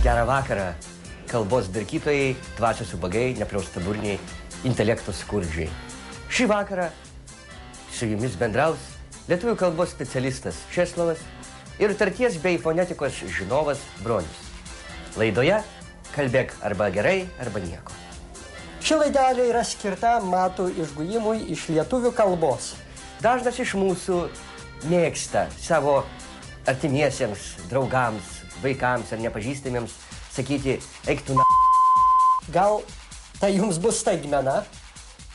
Gerą vakarą, kalbos darkytojai, dvasios ubagai, nepraustaburniai, intelekto skurdžiai. Šį vakarą su jumis bendraus lietuvių kalbos specialistas Česlovas ir tarties bei fonetikos žinovas Bronius. Laidoje kalbėk arba gerai, arba nieko. Ši laidelė yra skirta matų išgujimui iš lietuvių kalbos. Dažnas iš mūsų mėgsta savo artimiesiems, draugams, vaikams ar nepažįstamiems sakyti, eik tu na... Gal tai jums bus staigmena,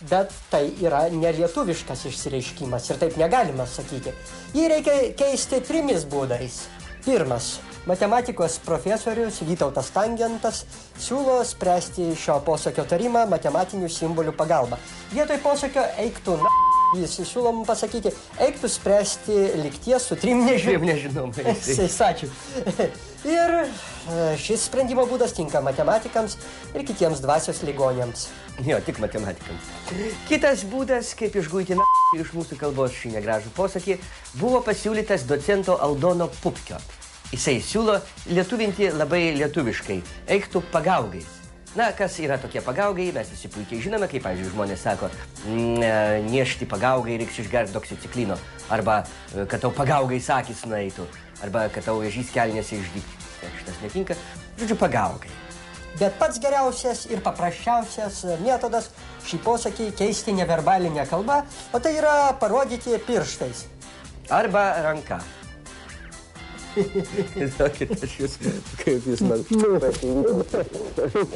bet tai yra nelietuviškas išsireiškimas ir taip negalima sakyti. Jį reikia keisti 3 būdais. Pirmas. Matematikos profesorius Vytautas Tangentas siūlo spręsti šio posakio tarimą matematinių simbolių pagalba. Vietoj posakio eik tu na... Jis siūlo mums pasakyti, eik tu spręsti lygties su 3 nežinomais. Ačiū. Ir šis sprendimo būdas tinka matematikams ir kitiems dvasios ligoniams. Jo, tik matematikams. Kitas būdas, kaip išguiti na... iš mūsų kalbos šį negražų posakį, buvo pasiūlytas docento Aldono Pupkio. Jisai siūlo lietuvinti labai lietuviškai, eik tu pagaugais. Na, kas yra tokie pagaugai, mes visi puikiai žinome, kaip, pavyzdžiui, žmonės sako, niešti pagaugai reiks išgerti doksiciklino, arba kad tau pagaugai akys nueitų, arba kad tau vėžys kelnėse išdygtų. Šitas netinka. Žodžiu, pagaugai. Bet pats geriausias ir paprasčiausias metodas šį posakį keisti neverbalinę kalbą, o tai yra parodyti pirštais. Arba ranka. Žinokit, aš jūs, kaip jūs man patinka.